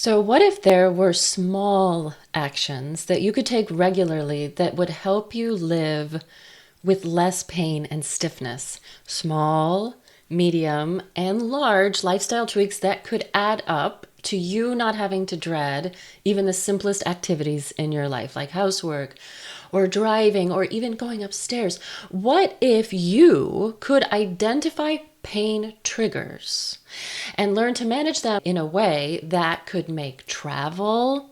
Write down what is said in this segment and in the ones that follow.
So, what if there were small actions that you could take regularly that would help you live with less pain and stiffness? Small, medium, and large lifestyle tweaks that could add up to you not having to dread even the simplest activities in your life, like housework or driving or even going upstairs. What if you could identify pain triggers and learn to manage them in a way that could make travel,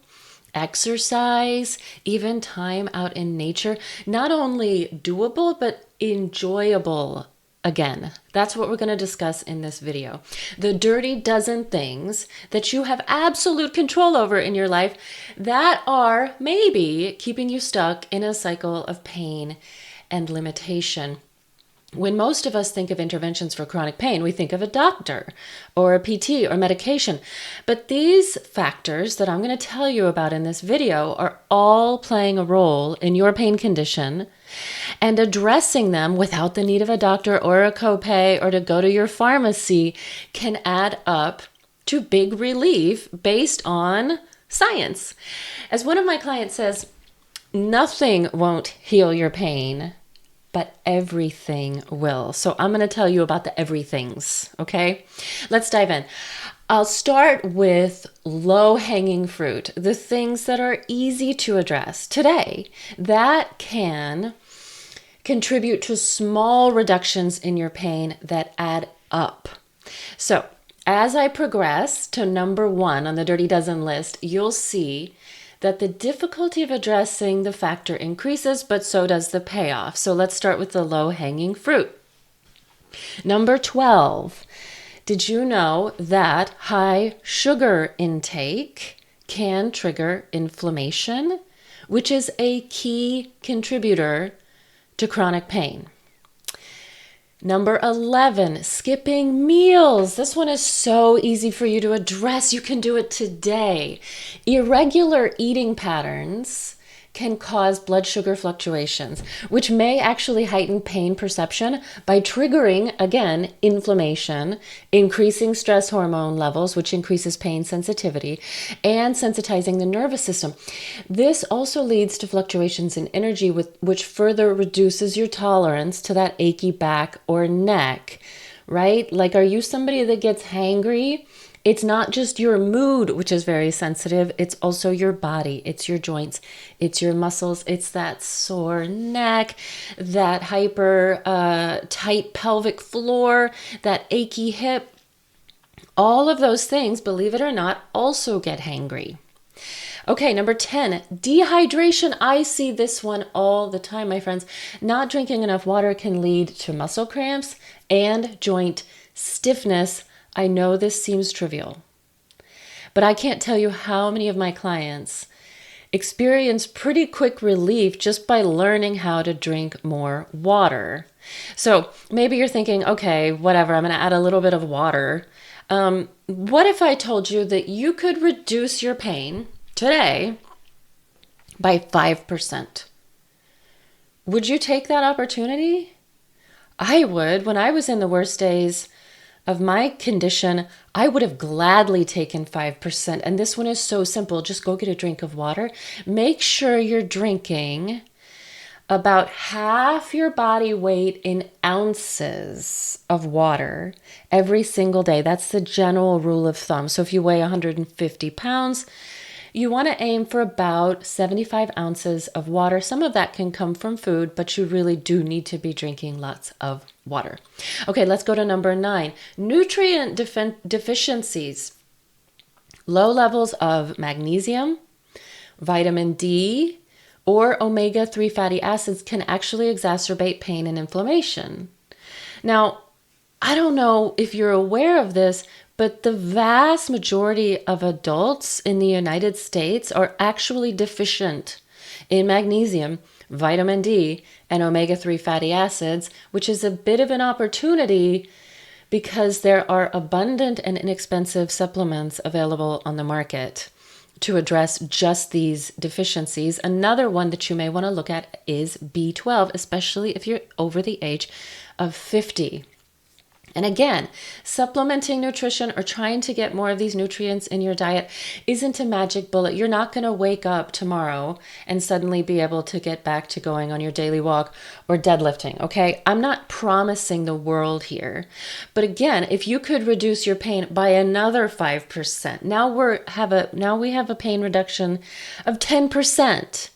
exercise, even time out in nature, not only doable, but enjoyable again? That's what we're going to discuss in this video. The dirty dozen things that you have absolute control over in your life that are maybe keeping you stuck in a cycle of pain and limitation. When most of us think of interventions for chronic pain, we think of a doctor or a PT or medication. But these factors that I'm going to tell you about in this video are all playing a role in your pain condition, and addressing them without the need of a doctor or a copay or to go to your pharmacy can add up to big relief based on science. As one of my clients says, nothing won't heal your pain, but everything will. So I'm going to tell you about the everythings, okay? Let's dive in. I'll start with low-hanging fruit, the things that are easy to address today that can contribute to small reductions in your pain that add up. So as I progress to number 1 on the Dirty Dozen list, you'll see that the difficulty of addressing the factor increases, but so does the payoff. So let's start with the low-hanging fruit. Number 12, did you know that high sugar intake can trigger inflammation, which is a key contributor to chronic pain? Number 11, skipping meals. This one is so easy for you to address. You can do it today. Irregular eating patterns can cause blood sugar fluctuations, which may actually heighten pain perception by triggering, again, inflammation, increasing stress hormone levels, which increases pain sensitivity, and sensitizing the nervous system. This also leads to fluctuations in energy, which further reduces your tolerance to that achy back or neck, right? Like, are you somebody that gets hangry? It's not just your mood, which is very sensitive. It's also your body. It's your joints. It's your muscles. It's that sore neck, that hyper tight pelvic floor, that achy hip. All of those things, believe it or not, also get hangry. Okay, number 10, dehydration. I see this one all the time, my friends. Not drinking enough water can lead to muscle cramps and joint stiffness. I know this seems trivial, but I can't tell you how many of my clients experience pretty quick relief just by learning how to drink more water. So maybe you're thinking, okay, whatever, I'm going to add a little bit of water. What if I told you that you could reduce your pain today by 5%? Would you take that opportunity? I would. When I was in the worst days of my condition, I would have gladly taken 5%. And this one is so simple. Just go get a drink of water. Make sure you're drinking about half your body weight in ounces of water every single day. That's the general rule of thumb. So if you weigh 150 pounds, you want to aim for about 75 ounces of water. Some of that can come from food, but you really do need to be drinking lots of water. Okay, let's go to number 9. Nutrient deficiencies. Low levels of magnesium, vitamin D, or omega-3 fatty acids can actually exacerbate pain and inflammation. Now, I don't know if you're aware of this, but the vast majority of adults in the United States are actually deficient in magnesium, vitamin D, and omega-3 fatty acids, which is a bit of an opportunity because there are abundant and inexpensive supplements available on the market to address just these deficiencies. Another one that you may want to look at is B12, especially if you're over the age of 50. And again, supplementing nutrition or trying to get more of these nutrients in your diet isn't a magic bullet. You're not going to wake up tomorrow and suddenly be able to get back to going on your daily walk or deadlifting, okay? I'm not promising the world here. But again, if you could reduce your pain by another 5%, now we have a pain reduction of 10%.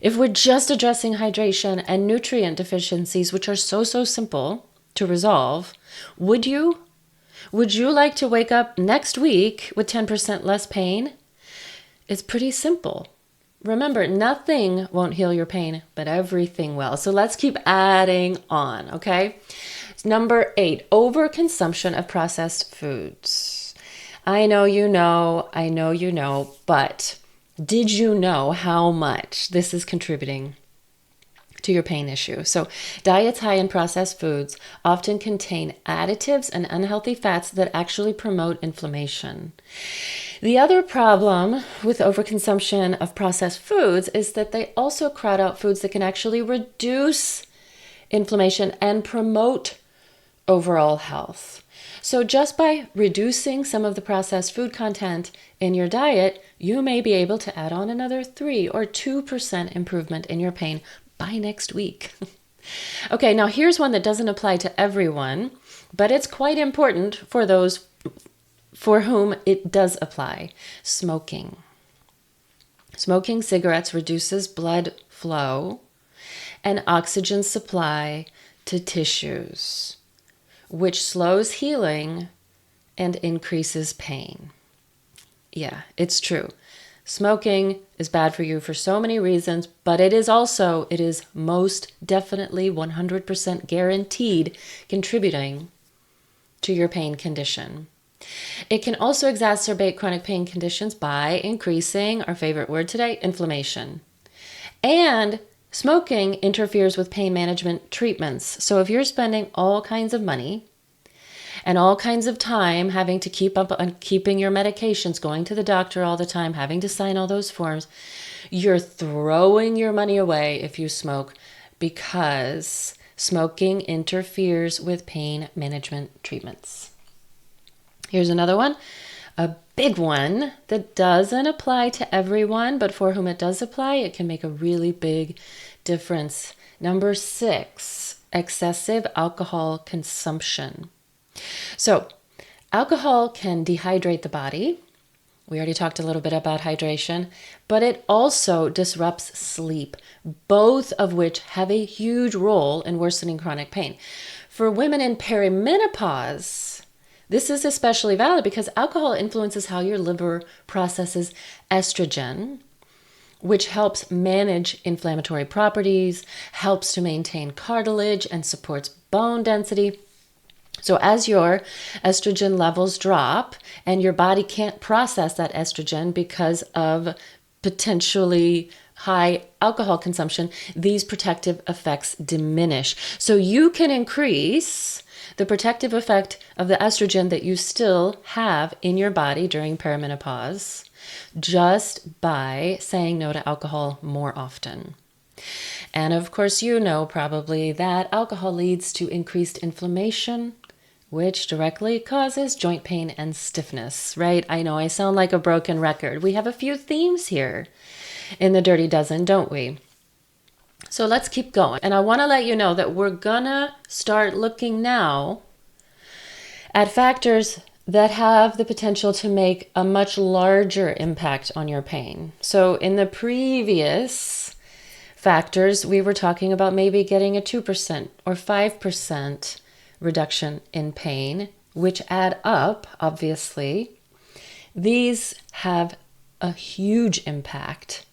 If we're just addressing hydration and nutrient deficiencies, which are so simple to resolve, would you? Would you like to wake up next week with 10% less pain? It's pretty simple. Remember, nothing won't heal your pain, but everything will. So let's keep adding on, okay? Number 8, overconsumption of processed foods. I know you know, but did you know how much this is contributing to your pain issue? So diets high in processed foods often contain additives and unhealthy fats that actually promote inflammation. The other problem with overconsumption of processed foods is that they also crowd out foods that can actually reduce inflammation and promote overall health. So just by reducing some of the processed food content in your diet, you may be able to add on another 3 or 2% improvement in your pain by next week. Okay, now here's one that doesn't apply to everyone, but it's quite important for those for whom it does apply. Smoking. Smoking cigarettes reduces blood flow and oxygen supply to tissues, which slows healing and increases pain. Yeah, it's true. Smoking is bad for you for so many reasons, but it is most definitely 100% guaranteed contributing to your pain condition. It can also exacerbate chronic pain conditions by increasing, our favorite word today, inflammation. And smoking interferes with pain management treatments. So if you're spending all kinds of money and all kinds of time having to keep up on keeping your medications, going to the doctor all the time, having to sign all those forms, you're throwing your money away if you smoke, because smoking interferes with pain management treatments. Here's another one, a big one that doesn't apply to everyone, but for whom it does apply, it can make a really big difference. Number 6, excessive alcohol consumption. So, alcohol can dehydrate the body. We already talked a little bit about hydration, but it also disrupts sleep, both of which have a huge role in worsening chronic pain. For women in perimenopause, this is especially valid because alcohol influences how your liver processes estrogen, which helps manage inflammatory properties, helps to maintain cartilage, and supports bone density. So as your estrogen levels drop and your body can't process that estrogen because of potentially high alcohol consumption, these protective effects diminish. So you can increase the protective effect of the estrogen that you still have in your body during perimenopause just by saying no to alcohol more often. And of course, you know probably that alcohol leads to increased inflammation, which directly causes joint pain and stiffness, right? I know I sound like a broken record. We have a few themes here in the Dirty Dozen, don't we? So let's keep going. And I want to let you know that we're gonna start looking now at factors that have the potential to make a much larger impact on your pain. So in the previous factors, we were talking about maybe getting a 2% or 5% reduction in pain, which add up, obviously. These have a huge impact.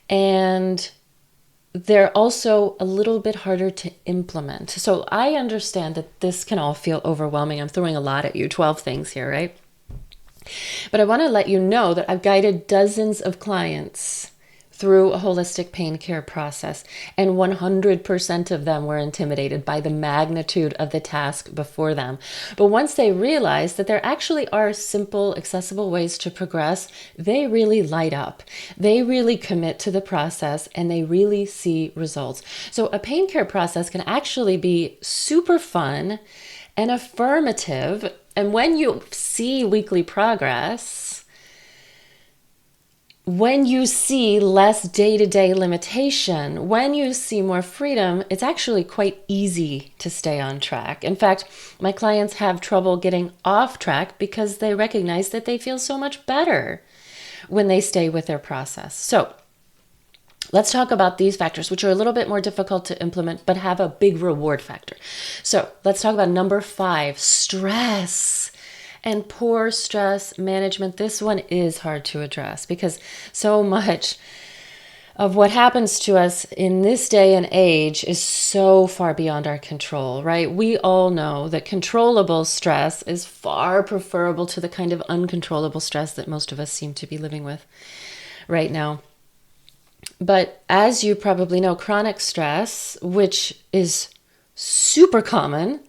And they're also a little bit harder to implement. So I understand that this can all feel overwhelming. I'm throwing a lot at you, 12 things here, right? But I want to let you know that I've guided dozens of clients through a holistic pain care process, and 100% of them were intimidated by the magnitude of the task before them. But once they realize that there actually are simple, accessible ways to progress, they really light up. They really commit to the process and they really see results. So a pain care process can actually be super fun and affirmative. And when you see weekly progress, when you see less day-to-day limitation, when you see more freedom, it's actually quite easy to stay on track. In fact, my clients have trouble getting off track because they recognize that they feel so much better when they stay with their process. So let's talk about these factors, which are a little bit more difficult to implement, but have a big reward factor. So let's talk about number 5, stress and poor stress management. This one is hard to address because so much of what happens to us in this day and age is so far beyond our control, right? We all know that controllable stress is far preferable to the kind of uncontrollable stress that most of us seem to be living with right now. But as you probably know, chronic stress, which is super common,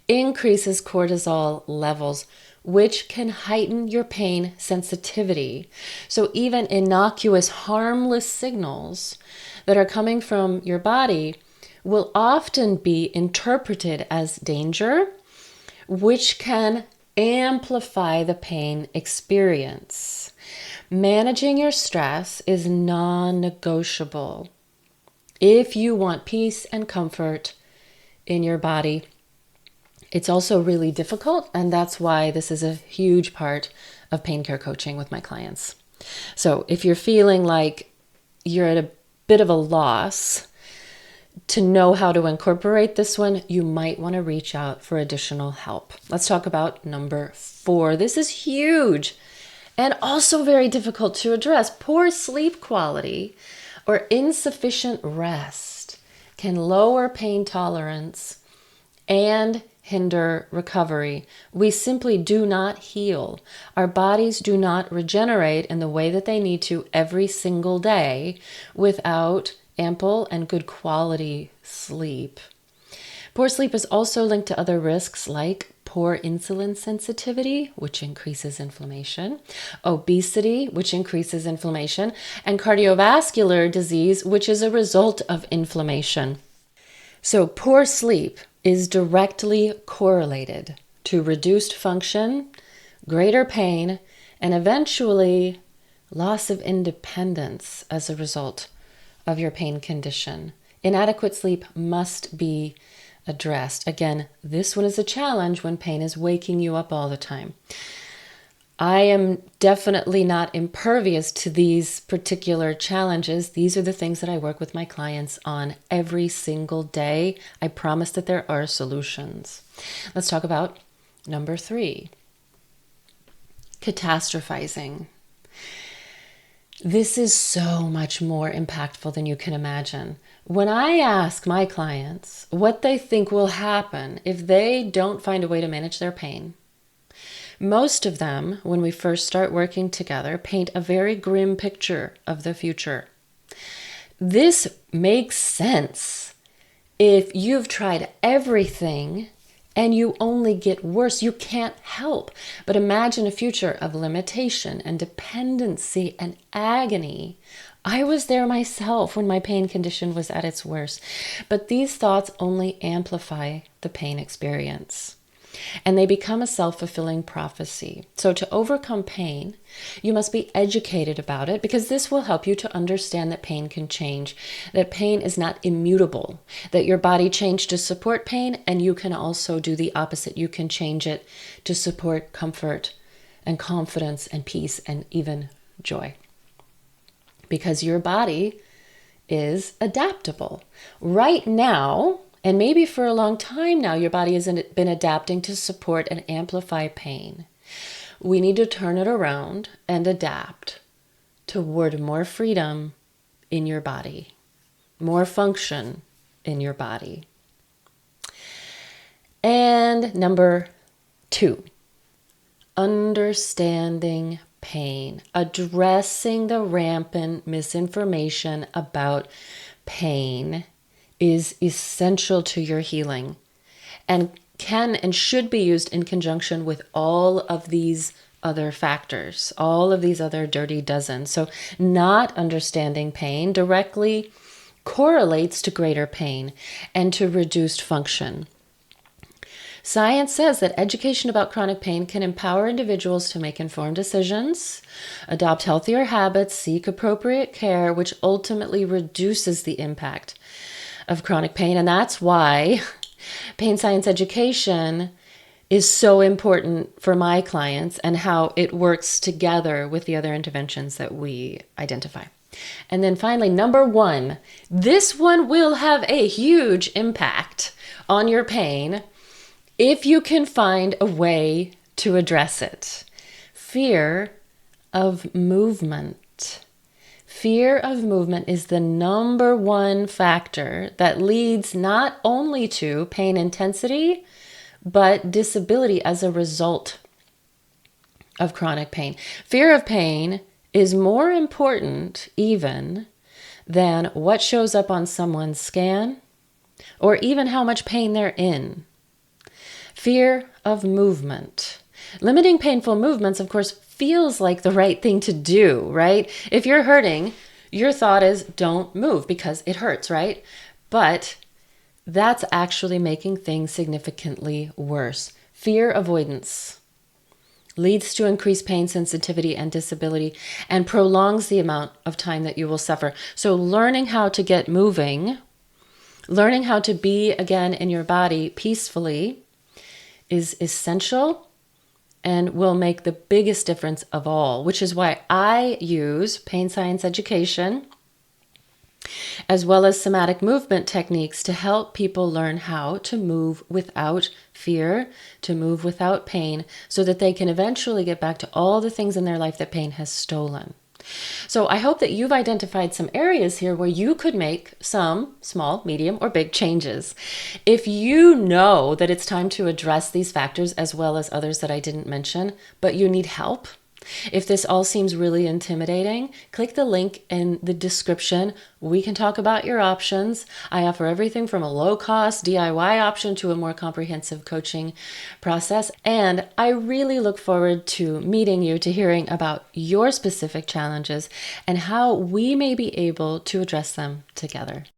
increases cortisol levels, which can heighten your pain sensitivity. So even innocuous, harmless signals that are coming from your body will often be interpreted as danger, which can amplify the pain experience. Managing your stress is non-negotiable if you want peace and comfort in your body. It's also really difficult, and that's why this is a huge part of pain care coaching with my clients. So if you're feeling like you're at a bit of a loss to know how to incorporate this one, you might want to reach out for additional help. Let's talk about number 4. This is huge and also very difficult to address. Poor sleep quality or insufficient rest can lower pain tolerance and hinder recovery. We simply do not heal. Our bodies do not regenerate in the way that they need to every single day without ample and good quality sleep. Poor sleep is also linked to other risks like poor insulin sensitivity, which increases inflammation, obesity, which increases inflammation, and cardiovascular disease, which is a result of inflammation. So poor sleep is directly correlated to reduced function, greater pain, and eventually loss of independence as a result of your pain condition. Inadequate sleep must be addressed. Again, this one is a challenge when pain is waking you up all the time. I am definitely not impervious to these particular challenges. These are the things that I work with my clients on every single day. I promise that there are solutions. Let's talk about number 3, catastrophizing. This is so much more impactful than you can imagine. When I ask my clients what they think will happen if they don't find a way to manage their pain, most of them, when we first start working together, paint a very grim picture of the future. This makes sense if you've tried everything and you only get worse. You can't help but imagine a future of limitation and dependency and agony. I was there myself when my pain condition was at its worst, but these thoughts only amplify the pain experience. And they become a self-fulfilling prophecy. So to overcome pain, you must be educated about it, because this will help you to understand that pain can change, that pain is not immutable, that your body changed to support pain, and you can also do the opposite. You can change it to support comfort and confidence and peace and even joy, because your body is adaptable. Right now, and maybe for a long time now, your body has been adapting to support and amplify pain. We need to turn it around and adapt toward more freedom in your body, more function in your body. And number 2, understanding pain, addressing the rampant misinformation about pain is essential to your healing and can and should be used in conjunction with all of these other factors, all of these other dirty dozen. So not understanding pain directly correlates to greater pain and to reduced function. Science says that education about chronic pain can empower individuals to make informed decisions, adopt healthier habits, seek appropriate care, which ultimately reduces the impact of chronic pain. And that's why pain science education is so important for my clients and how it works together with the other interventions that we identify. And then finally, number one, this one will have a huge impact on your pain if you can find a way to address it. Fear of movement. Fear of movement is the number one factor that leads not only to pain intensity, but disability as a result of chronic pain. Fear of pain is more important even than what shows up on someone's scan or even how much pain they're in. Fear of movement. Limiting painful movements, of course, feels like the right thing to do, right? If you're hurting, your thought is don't move because it hurts, right? But that's actually making things significantly worse. Fear avoidance leads to increased pain sensitivity and disability and prolongs the amount of time that you will suffer. So learning how to get moving, learning how to be again in your body peacefully is essential and will make the biggest difference of all, which is why I use pain science education as well as somatic movement techniques to help people learn how to move without fear, to move without pain, so that they can eventually get back to all the things in their life that pain has stolen. So I hope that you've identified some areas here where you could make some small, medium, or big changes. If you know that it's time to address these factors as well as others that I didn't mention, but you need help, if this all seems really intimidating, click the link in the description. We can talk about your options. I offer everything from a low-cost DIY option to a more comprehensive coaching process. And I really look forward to meeting you, to hearing about your specific challenges and how we may be able to address them together.